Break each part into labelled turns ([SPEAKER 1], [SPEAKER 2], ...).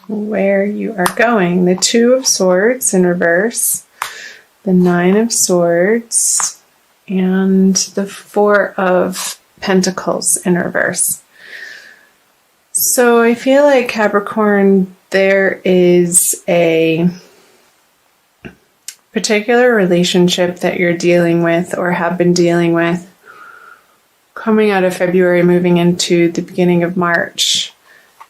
[SPEAKER 1] where you are going. The Two of Swords in reverse, the Nine of Swords, and the Four of Pentacles in reverse. So I feel like, Capricorn, there is a particular relationship that you're dealing with or have been dealing with coming out of February, moving into the beginning of March,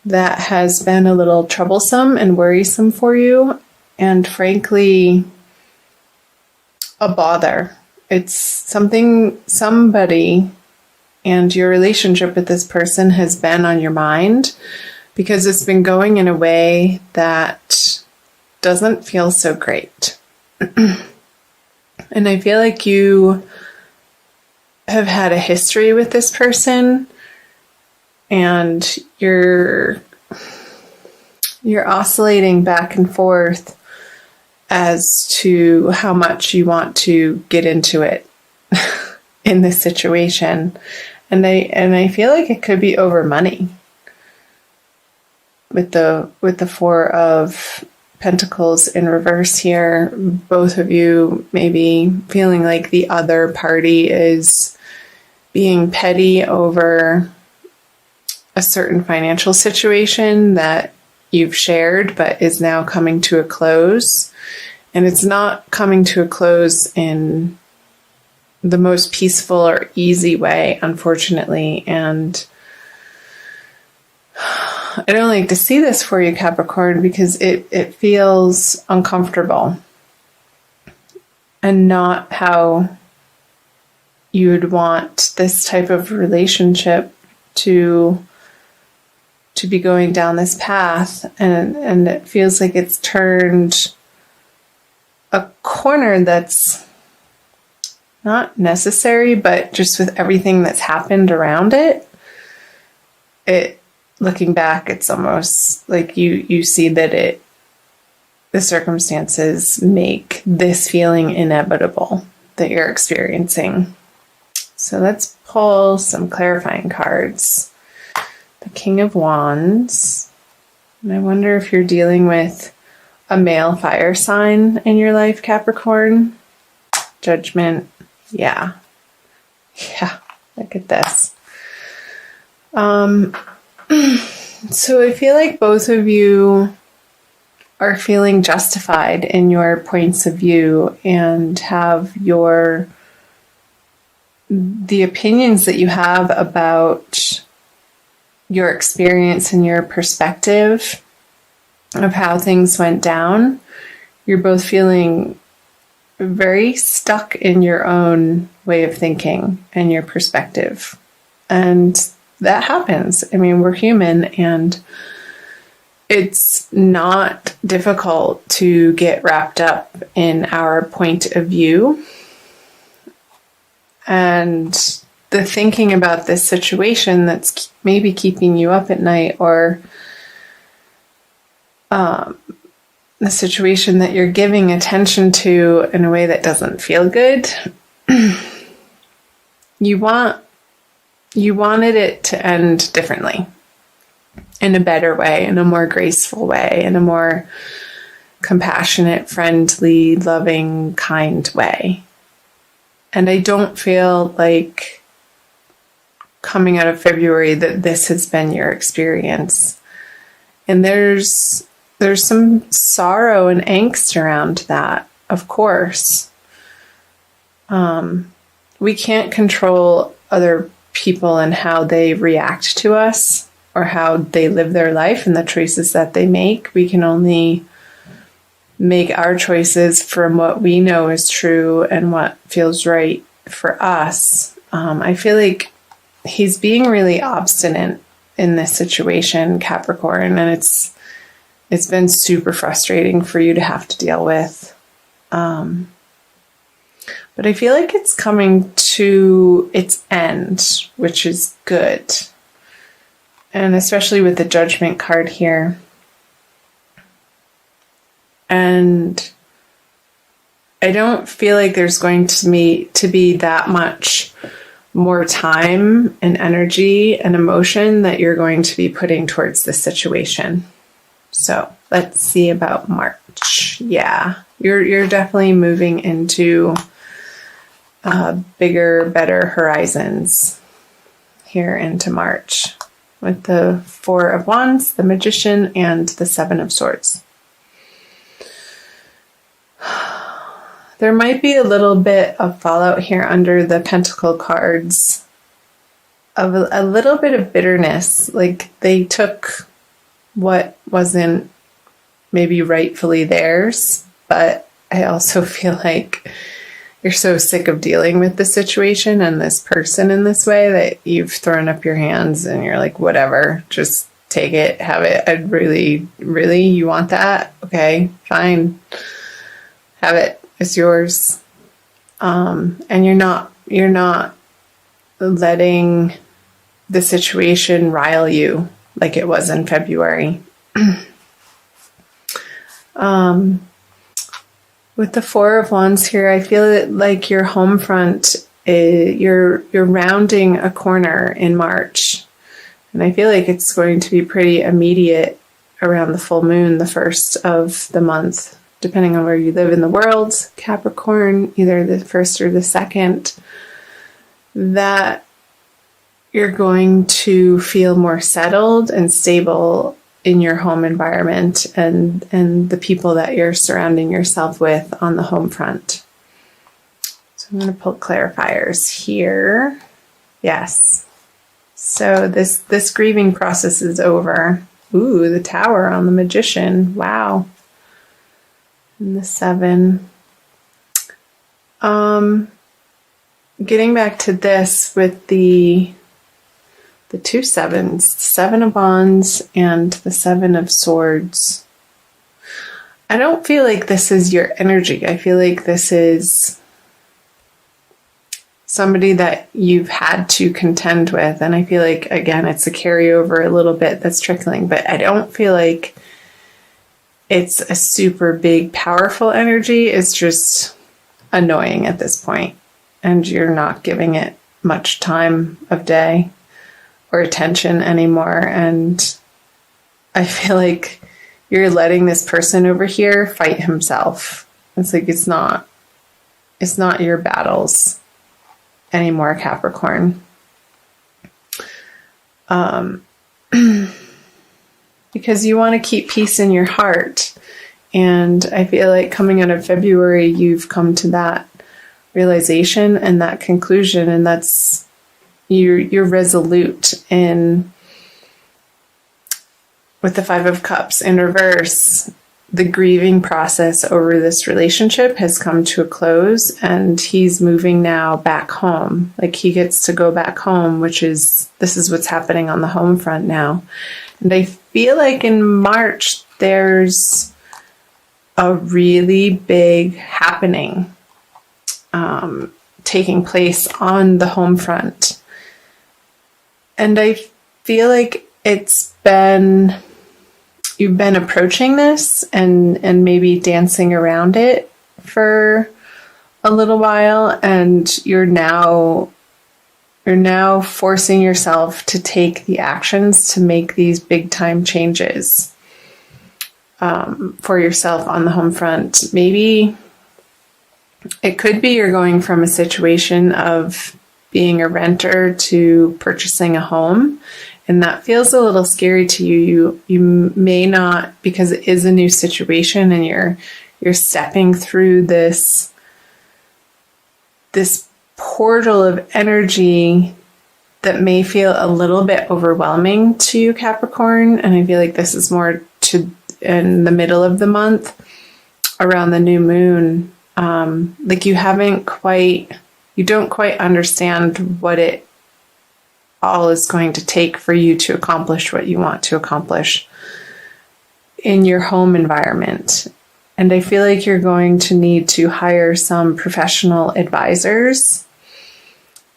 [SPEAKER 1] that has been a little troublesome and worrisome for you, and frankly, a bother. It's somebody, and your relationship with this person has been on your mind because it's been going in a way that doesn't feel so great. And I feel like you have had a history with this person, and you're oscillating back and forth as to how much you want to get into it in this situation. And I feel like it could be over money with the Four of Pentacles in reverse here. Both of you maybe feeling like the other party is being petty over a certain financial situation that you've shared but is now coming to a close. And it's not coming to a close in the most peaceful or easy way, unfortunately. And I don't like to see this for you, Capricorn, because it feels uncomfortable and not how you would want this type of relationship to be going down this path. And it feels like it's turned a corner that's not necessary, but just with everything that's happened around it, looking back, it's almost like you see that the circumstances make this feeling inevitable that you're experiencing. So let's pull some clarifying cards. The King of Wands. And I wonder if you're dealing with a male fire sign in your life, Capricorn. Judgment. Yeah. Look at this. So I feel like both of you are feeling justified in your points of view and have the opinions that you have about your experience and your perspective of how things went down. You're both feeling very stuck in your own way of thinking and your perspective. And that happens. I mean, we're human, and it's not difficult to get wrapped up in our point of view. And the thinking about this situation that's maybe keeping you up at night, or the situation that you're giving attention to in a way that doesn't feel good, you wanted it to end differently, in a better way, in a more graceful way, in a more compassionate, friendly, loving, kind way. And I don't feel like coming out of February that this has been your experience. And there's some sorrow and angst around that, of course. We can't control other people and how they react to us or how they live their life and the choices that they make. We can only make our choices from what we know is true and what feels right for us. I feel like he's being really obstinate in this situation, Capricorn, and it's been super frustrating for you to have to deal with. But I feel like it's coming to its end, which is good. And especially with the Judgment card here. And I don't feel like there's going to be that much more time and energy and emotion that you're going to be putting towards this situation. So let's see about March. Yeah, you're definitely moving into bigger, better horizons here into March with the Four of Wands, the Magician, and the Seven of Swords. There might be a little bit of fallout here under the Pentacle cards of a little bit of bitterness. Like they took what wasn't maybe rightfully theirs, but I also feel like you're so sick of dealing with the situation and this person in this way that you've thrown up your hands and you're like, whatever, just take it, have it. I'd really, you want that? Okay, fine. Have it. It's yours. And you're not letting the situation rile you like it was in February. With the Four of Wands here, I feel like your home front, you're rounding a corner in March. And I feel like it's going to be pretty immediate around the full moon, the first of the month, depending on where you live in the world, Capricorn, either the first or the second, that you're going to feel more settled and stable in your home environment and the people that you're surrounding yourself with on the home front. So I'm going to pull clarifiers here. Yes. So this grieving process is over. Ooh, the Tower on the Magician. Wow. And the 7. Getting back to this with the two sevens, 7 of Wands and the 7 of Swords. I don't feel like this is your energy. I feel like this is somebody that you've had to contend with. And I feel like, again, it's a carryover a little bit that's trickling, but I don't feel like it's a super big, powerful energy. It's just annoying at this point, and you're not giving it much time of day or attention anymore. And I feel like you're letting this person over here fight himself. It's like it's not your battles anymore, Capricorn. Because you want to keep peace in your heart. And I feel like coming out of February, you've come to that realization and that conclusion, and that's you're resolute in. With the 5 of Cups in reverse, the grieving process over this relationship has come to a close, and he's moving now back home. Like he gets to go back home, this is what's happening on the home front now. And I feel like in March, there's a really big happening taking place on the home front. And I feel like you've been approaching this and maybe dancing around it for a little while, and you're now forcing yourself to take the actions to make these big time changes for yourself on the home front. Maybe it could be you're going from a situation of being a renter to purchasing a home, and that feels a little scary to you. You may not, because it is a new situation and you're stepping through this portal of energy that may feel a little bit overwhelming to you, Capricorn. And I feel like this is more in the middle of the month around the new moon. Like you don't quite understand what it all is going to take for you to accomplish what you want to accomplish in your home environment. And I feel like you're going to need to hire some professional advisors,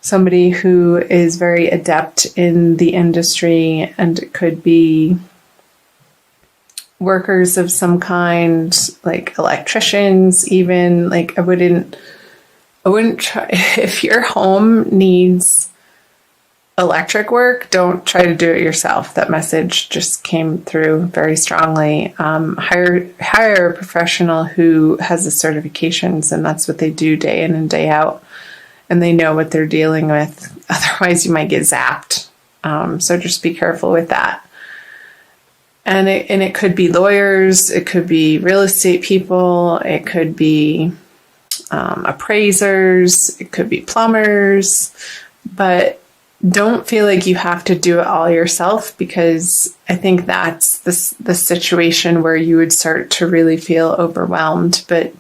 [SPEAKER 1] somebody who is very adept in the industry, and it could be workers of some kind, like electricians, even. Like I wouldn't try if your home needs electric work, don't try to do it yourself. That message just came through very strongly. Hire a professional who has the certifications, and that's what they do day in and day out, and they know what they're dealing with. Otherwise, you might get zapped. So just be careful with that. And it could be lawyers, it could be real estate people, it could be appraisers, it could be plumbers, but don't feel like you have to do it all yourself, because I think that's the situation where you would start to really feel overwhelmed. But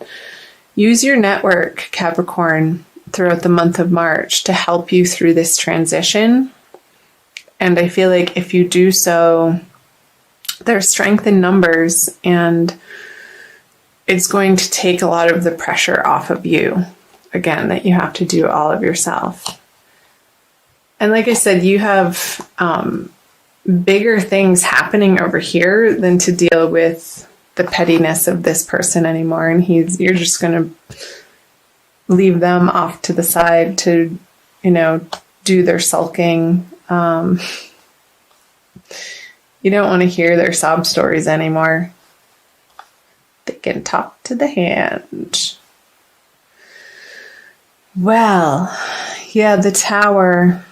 [SPEAKER 1] use your network, Capricorn, throughout the month of March to help you through this transition. And I feel like if you do so, there's strength in numbers, and it's going to take a lot of the pressure off of you, again, that you have to do all of yourself. And like I said, you have bigger things happening over here than to deal with the pettiness of this person anymore. And you're just going to leave them off to the side to, do their sulking. You don't want to hear their sob stories anymore. They can talk to the hand. Well, yeah, the Tower.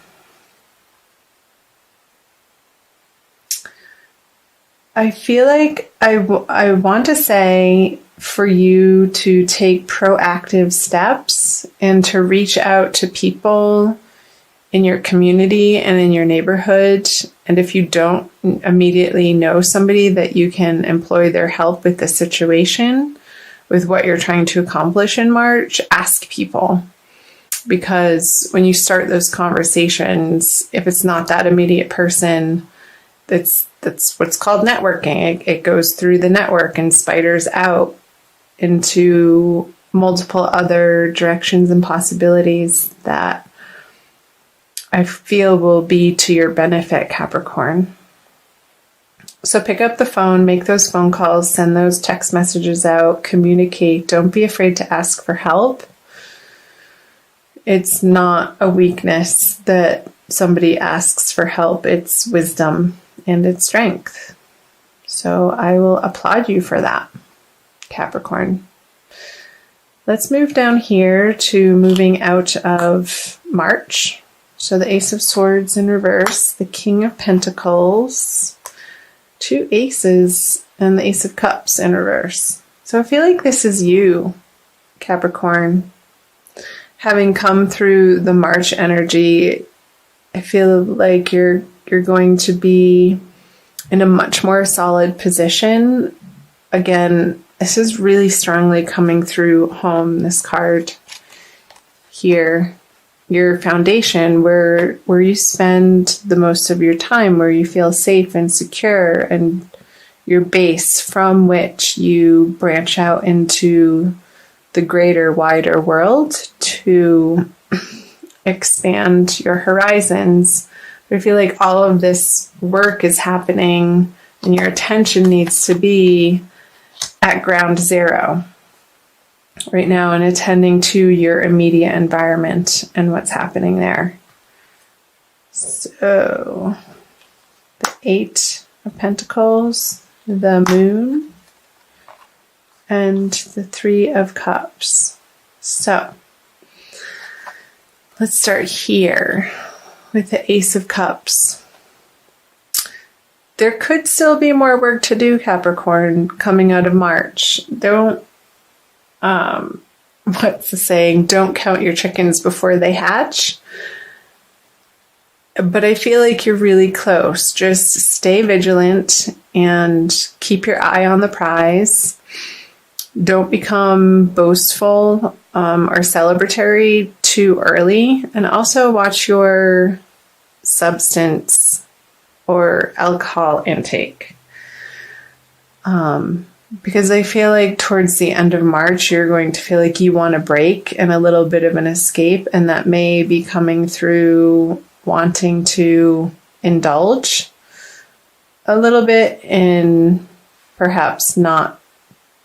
[SPEAKER 1] I feel like I want to say for you to take proactive steps and to reach out to people in your community and in your neighborhood. And if you don't immediately know somebody that you can employ their help with the situation, with what you're trying to accomplish in March, ask people. Because when you start those conversations, if it's not that immediate person, that's what's called networking. It goes through the network and spiders out into multiple other directions and possibilities that I feel will be to your benefit, Capricorn. So pick up the phone, make those phone calls, send those text messages out, communicate. Don't be afraid to ask for help. It's not a weakness that somebody asks for help. It's wisdom and it's strength. So I will applaud you for that, Capricorn. Let's move down here to moving out of March. So the Ace of Swords in reverse, the King of Pentacles, 2 aces, and the Ace of Cups in reverse. So I feel like this is you, Capricorn. Having come through the March energy, I feel like you're going to be in a much more solid position. Again, this is really strongly coming through home, this card here. Your foundation, where you spend the most of your time, where you feel safe and secure, and your base from which you branch out into the greater, wider world to expand your horizons. But I feel like all of this work is happening and your attention needs to be at ground zero right now and attending to your immediate environment and what's happening there. So the 8 of Pentacles, the Moon, and the 3 of Cups. So let's start here with the Ace of Cups. There could still be more work to do, Capricorn, coming out of March. Don't, what's the saying? Don't count your chickens before they hatch. But I feel like you're really close. Just stay vigilant and keep your eye on the prize. Don't become boastful or celebratory too early. And also watch your substance or alcohol intake. Because I feel like towards the end of March, you're going to feel like you want a break and a little bit of an escape. And that may be coming through wanting to indulge a little bit in perhaps not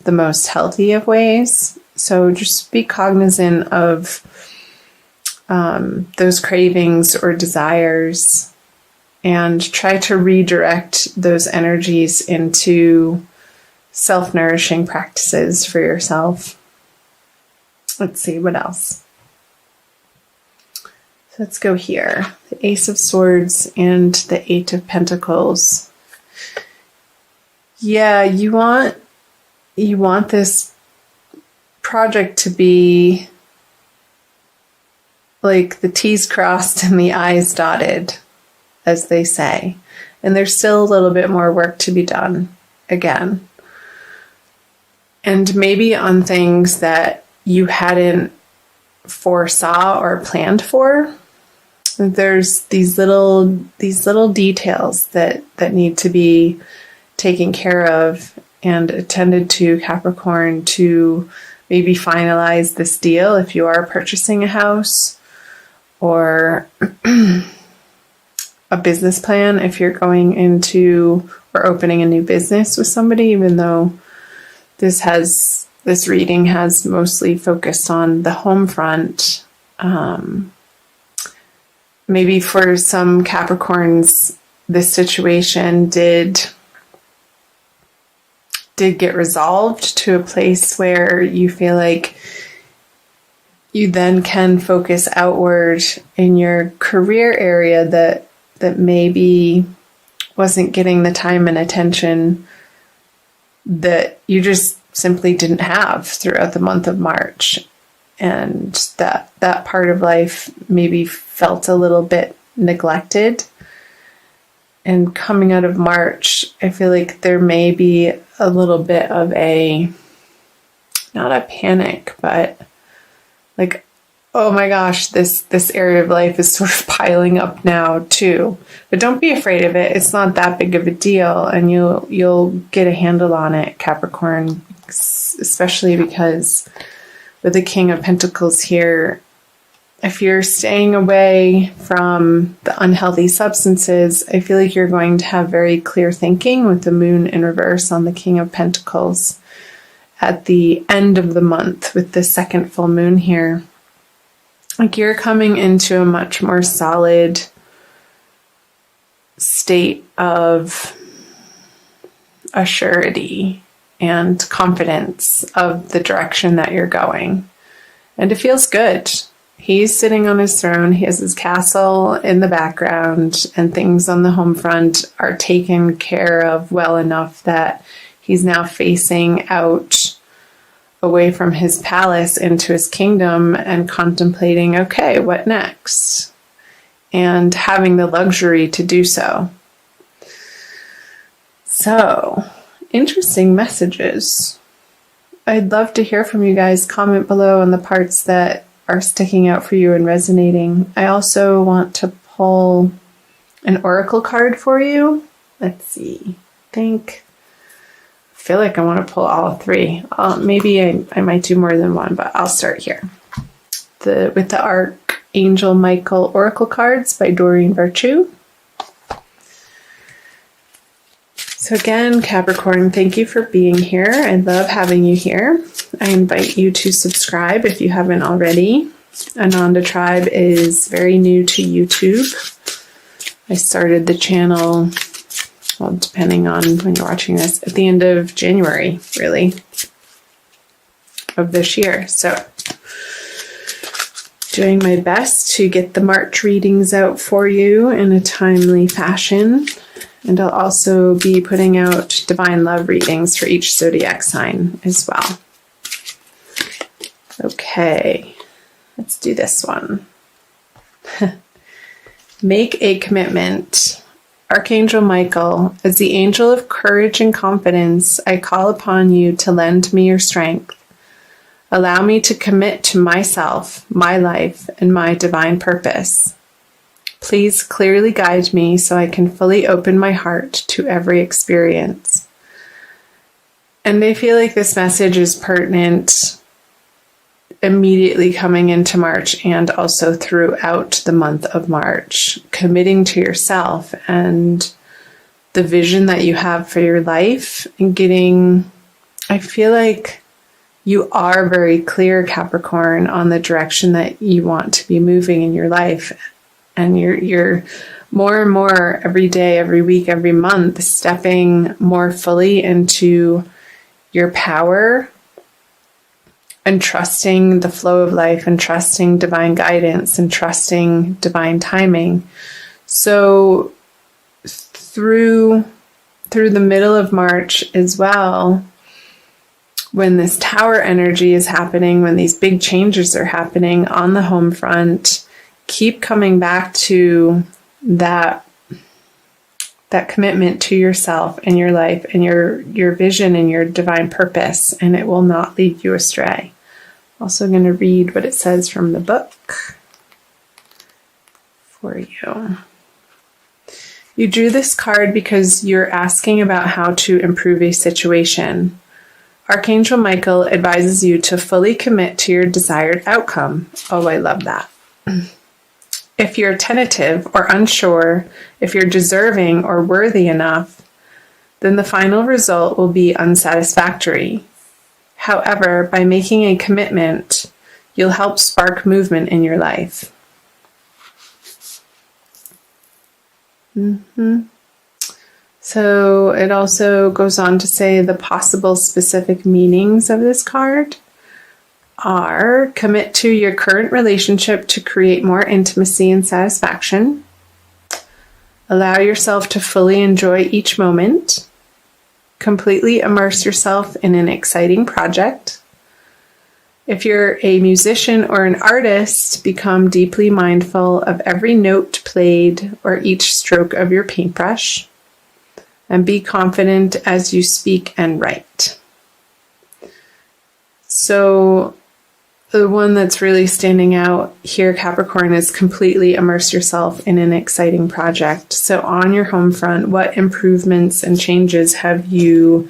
[SPEAKER 1] the most healthy of ways. So just be cognizant of those cravings or desires, and try to redirect those energies into self-nourishing practices for yourself. Let's see, what else? So let's go here. The Ace of Swords and the Eight of Pentacles. Yeah, you want this project to be like the T's crossed and the I's dotted, as they say. And there's still a little bit more work to be done, again. And maybe on things that you hadn't foresaw or planned for. There's these little details that need to be taken care of and attended to, Capricorn, to maybe finalize this deal if you are purchasing a house, or a business plan if you're going into or opening a new business with somebody, even though this reading has mostly focused on the home front. Maybe for some Capricorns, this situation did get resolved to a place where you feel like you then can focus outward in your career area that maybe wasn't getting the time and attention that you just simply didn't have throughout the month of March. And that part of life maybe felt a little bit neglected. And coming out of March, I feel like there may be a little bit of not a panic, but like, oh my gosh, this area of life is sort of piling up now too. But don't be afraid of it. It's not that big of a deal, and you'll get a handle on it, Capricorn, especially because with the King of Pentacles here, if you're staying away from the unhealthy substances, I feel like you're going to have very clear thinking with the Moon in reverse on the King of Pentacles at the end of the month with the second full moon here. Like, you're coming into a much more solid state of assurity and confidence of the direction that you're going. And it feels good. He's sitting on his throne. He has his castle in the background, and things on the home front are taken care of well enough that he's now facing out away from his palace into his kingdom and contemplating, okay, what next? And having the luxury to do so. So, interesting messages. I'd love to hear from you guys. Comment below on the parts that are sticking out for you and resonating. I also want to pull an oracle card for you. Let's see. I feel like I want to pull all three. Maybe I might do more than one, but I'll start here. With the Archangel Michael Oracle cards by Doreen Virtue. So again, Capricorn, thank you for being here. I love having you here. I invite you to subscribe if you haven't already. Ananda Tribe is very new to YouTube. I started the channel, well, depending on when you're watching this, at the end of January, really, of this year. So, doing my best to get the March readings out for you in a timely fashion. And I'll also be putting out divine love readings for each zodiac sign as well. Okay, let's do this one. Make a commitment. Archangel Michael, as the angel of courage and confidence, I call upon you to lend me your strength. Allow me to commit to myself, my life, and my divine purpose. Please clearly guide me so I can fully open my heart to every experience. And I feel like this message is pertinent immediately coming into March and also throughout the month of March. Committing to yourself and the vision that you have for your life, and I feel like you are very clear, Capricorn, on the direction that you want to be moving in your life. And you're more and more every day, every week, every month, stepping more fully into your power and trusting the flow of life and trusting divine guidance and trusting divine timing. So through the middle of March as well, when this tower energy is happening, when these big changes are happening on the home front, keep coming back to that commitment to yourself and your life and your vision and your divine purpose, and it will not lead you astray. Also going to read what it says from the book for you. You drew this card because you're asking about how to improve a situation. Archangel Michael advises you to fully commit to your desired outcome. Oh, I love that. If you're tentative or unsure if you're deserving or worthy enough, then the final result will be unsatisfactory. However, by making a commitment, you'll help spark movement in your life. So it also goes on to say the possible specific meanings of this card are: commit to your current relationship to create more intimacy and satisfaction. Allow yourself to fully enjoy each moment. Completely immerse yourself in an exciting project. If you're a musician or an artist, become deeply mindful of every note played or each stroke of your paintbrush. And be confident as you speak and write. So the one that's really standing out here, Capricorn, is completely immerse yourself in an exciting project. So on your home front, what improvements and changes have you